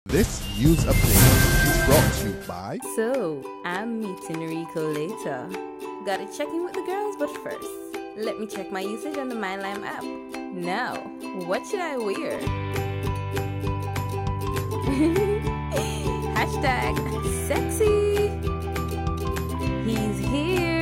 This news update is brought to you by... So, I'm meeting Rico later. Gotta check in with the girls, but first, let me check my usage on the MyLime app. Now, what should I wear? Hashtag sexy. He's here.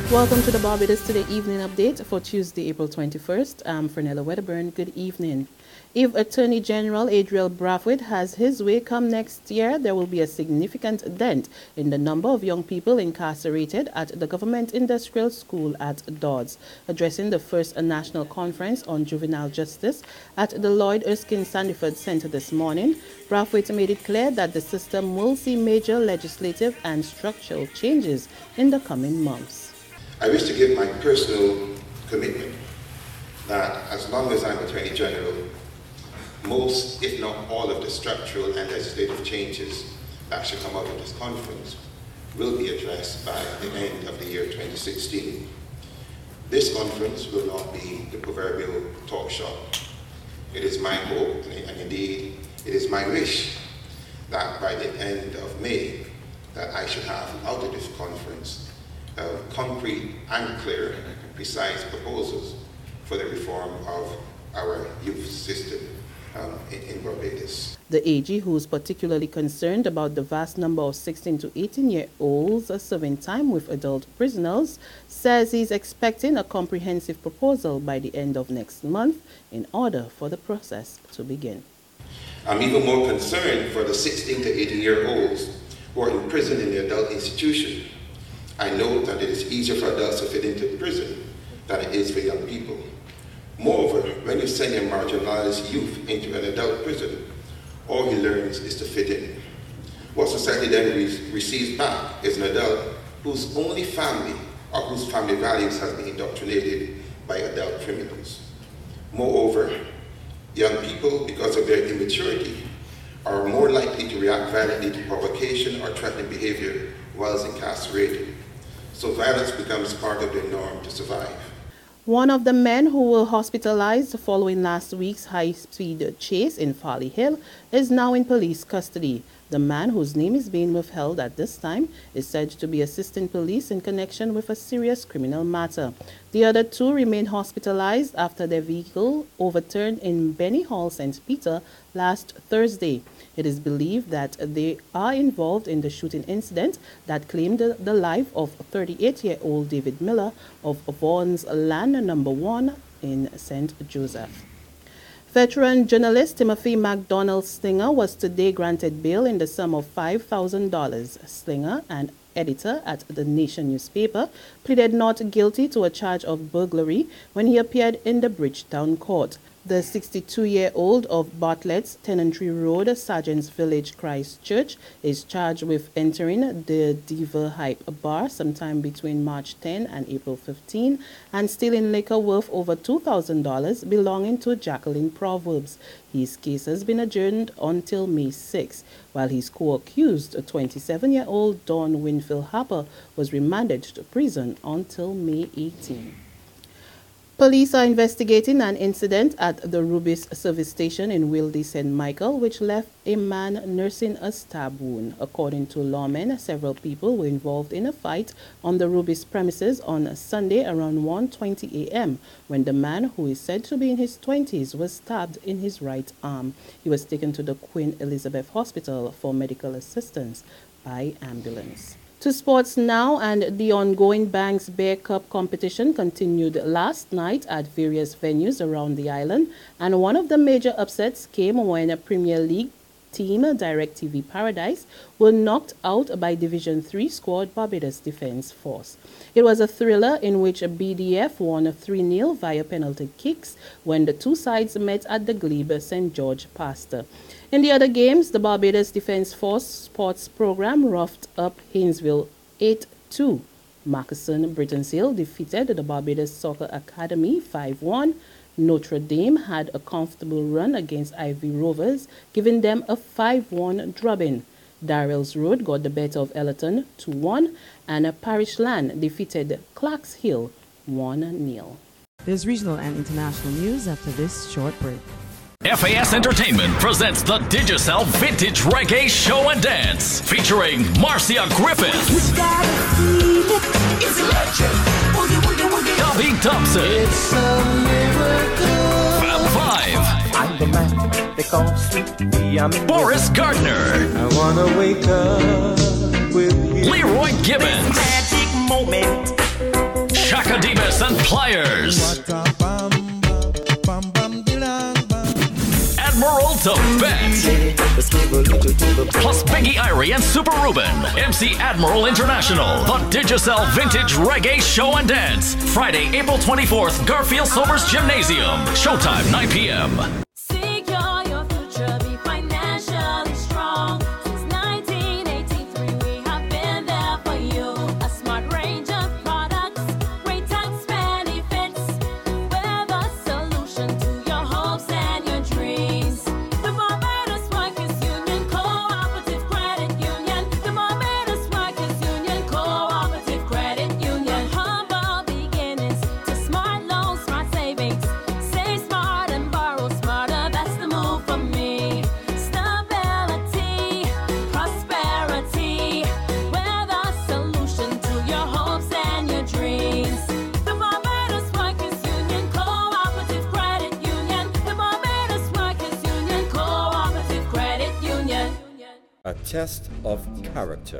Welcome to the Barbados Today Evening Update for Tuesday, April 21st. I'm Fernella Wedderburn. Good evening. If Attorney General Adriel Brathwaite has his way come next year, there will be a significant dent in the number of young people incarcerated at the Government Industrial School at Dodds. Addressing the first national conference on juvenile justice at the Lloyd Erskine Sandiford Center this morning, Brathwaite made it clear that the system will see major legislative and structural changes in the coming months. I wish to give my personal commitment that as long as I'm Attorney General, most, if not all, of the structural and legislative changes that should come out of this conference will be addressed by the end of the year 2016. This conference will not be the proverbial talk shop. It is my hope, and indeed it is my wish, that by the end of May, that I should have out of this conference concrete and clear and precise proposals for the reform of our youth system in Barbados. The AG, who is particularly concerned about the vast number of 16 to 18-year-olds serving time with adult prisoners, says he's expecting a comprehensive proposal by the end of next month in order for the process to begin. I'm even more concerned for the 16 to 18-year-olds who are imprisoned in the adult institution. I know that it is easier for adults to fit into prison than it is for young people. Moreover, when you send a marginalized youth into an adult prison, all he learns is to fit in. What society then receives back is an adult whose only family or whose family values has been indoctrinated by adult criminals. Moreover, young people, because of their immaturity, are more likely to react violently to provocation or threatening behavior whilst incarcerated. So violence becomes part of their norm to survive. One of the men who were hospitalized following last week's high-speed chase in Farley Hill is now in police custody. The man, whose name is being withheld at this time, is said to be assisting police in connection with a serious criminal matter. The other two remain hospitalized after their vehicle overturned in Benny Hall, St. Peter last Thursday. It is believed that they are involved in the shooting incident that claimed the life of 38-year-old David Miller of Vaughan's Land Number 1 in St. Joseph. Veteran journalist Timothy MacDonald Slinger was today granted bail in the sum of $5,000. Slinger, an editor at the Nation newspaper, pleaded not guilty to a charge of burglary when he appeared in the Bridgetown court. The 62-year-old of Bartlett's Tenantry Road, Sergeant's Village, Christchurch, is charged with entering the Diva Hype bar sometime between March 10 and April 15 and stealing liquor worth over $2,000 belonging to Jacqueline Proverbs. His case has been adjourned until May 6, while his co-accused, 27-year-old Dawn Winfield Harper, was remanded to prison until May 18. Police are investigating an incident at the Rubis service station in Wildey, St. Michael, which left a man nursing a stab wound. According to lawmen, several people were involved in a fight on the Rubis premises on Sunday around 1:20 a.m. when the man, who is said to be in his 20s, was stabbed in his right arm. He was taken to the Queen Elizabeth Hospital for medical assistance by ambulance. To sports now, and the ongoing Banks Bear Cup competition continued last night at various venues around the island, and one of the major upsets came when a Premier League team, DirecTV Paradise, were knocked out by Division 3 squad Barbados Defence Force. It was a thriller in which BDF won 3-0 via penalty kicks when the two sides met at the Glebe St. George Pastor. In the other games, the Barbados Defence Force sports program roughed up Haynesville 8-2. Marcusson Brittonshill defeated the Barbados Soccer Academy 5-1. Notre Dame had a comfortable run against Ivy Rovers, giving them a 5-1 drubbing. Darrell's Road got the better of Ellerton 2-1, and Parish Land defeated Clarks Hill 1-0. There's regional and international news after this short break. FAS Entertainment presents the Digicel Vintage Reggae Show and Dance featuring Marcia Griffiths, Gabby Thompson, It's a miracle. Fab Five, I'm the man they call Sweet. Boris Gardner, I wanna wake up with you. Leroy Gibbons, Magic moment. Shaka Demus and Pliers, Admiral Tibet, plus Biggie Irie and Super Ruben. MC Admiral International, the Digicel Vintage Reggae Show and Dance. Friday, April 24th, Garfield Sobers Gymnasium. Showtime, 9 p.m. Secure your future, be financially strong. Since 1983, we have been there for you. A smart range of products, great tax benefits. We're the solution to your hopes and your dreams. The Barbados Workers Union Cooperative Credit Union. The Barbados Workers Union Cooperative Credit Union. Humble beginnings to smart loans, smart savings. Save smart and borrow smarter, that's the move for me. Stability, prosperity, we're the solution to your hopes and your dreams. The Barbados Workers Union Cooperative Credit Union. The Barbados Workers Union Cooperative Credit Union. A test of character,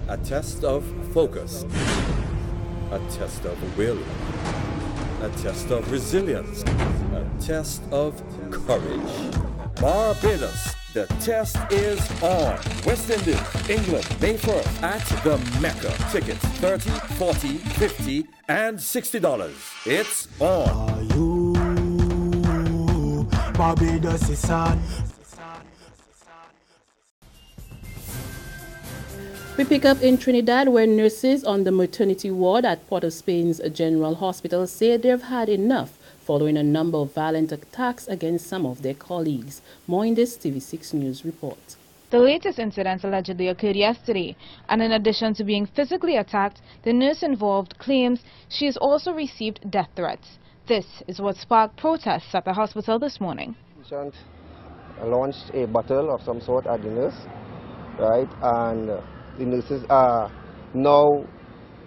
a test of focus, a test of will, a test of resilience, a test of courage. Barbados, the test is on. West Indies, England, May 1st at the Mecca. Tickets $30, $40, $50, and $60. It's on. You, Barbados is on. We pick up in Trinidad, where nurses on the maternity ward at Port of Spain's General Hospital say they've had enough following a number of violent attacks against some of their colleagues. More in this TV6 News report. The latest incident allegedly occurred yesterday, and in addition to being physically attacked, the nurse involved claims she has also received death threats. This is what sparked protests at the hospital this morning. Patient launched a battle of some sort at the nurse, right? And the nurses are now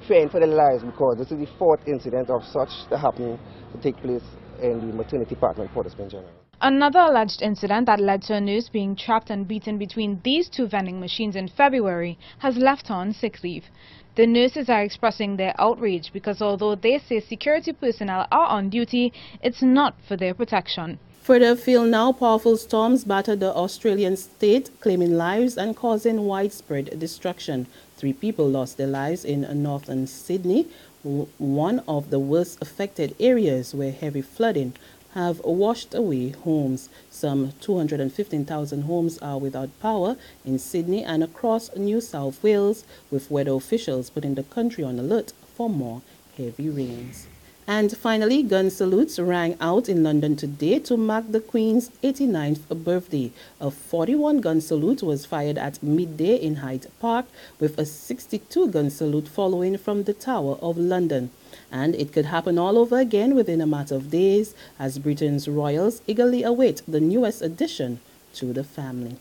fearing for their lives because this is the fourth incident of such to happen to take place in the maternity department for the Spain General. Another alleged incident that led to a nurse being trapped and beaten between these two vending machines in February has left her on sick leave. The nurses are expressing their outrage because although they say security personnel are on duty, it's not for their protection. Further afield now, powerful storms battered the Australian state, claiming lives and causing widespread destruction. 3 people lost their lives in northern Sydney, one of the worst affected areas where heavy flooding have washed away homes. Some 215,000 homes are without power in Sydney and across New South Wales, with weather officials putting the country on alert for more heavy rains. And finally, gun salutes rang out in London today to mark the Queen's 89th birthday. A 41-gun salute was fired at midday in Hyde Park, with a 62-gun salute following from the Tower of London. And it could happen all over again within a matter of days, as Britain's royals eagerly await the newest addition to the family.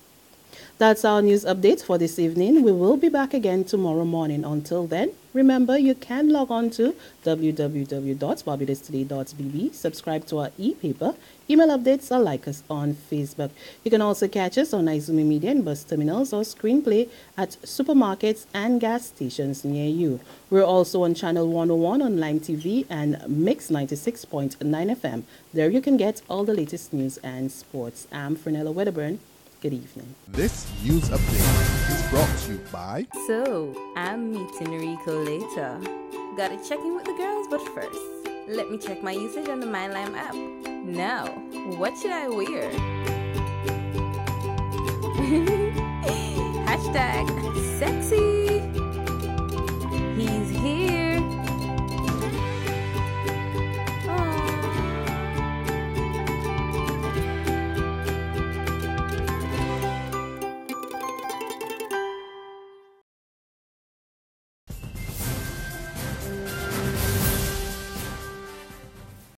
That's our news update for this evening. We will be back again tomorrow morning. Until then, remember you can log on to www.barbadostoday.bb, subscribe to our e-paper, email updates, or like us on Facebook. You can also catch us on Izumi Media and bus terminals or screenplay at supermarkets and gas stations near you. We're also on Channel 101 on Lime TV and Mix 96.9 FM. There you can get all the latest news and sports. I'm Fernella Wedderburn. Good evening. This news update is brought to you by... So, I'm meeting Rico later. Gotta check in with the girls, but first, let me check my usage on the MyLime app. Now, what should I wear? #sexy.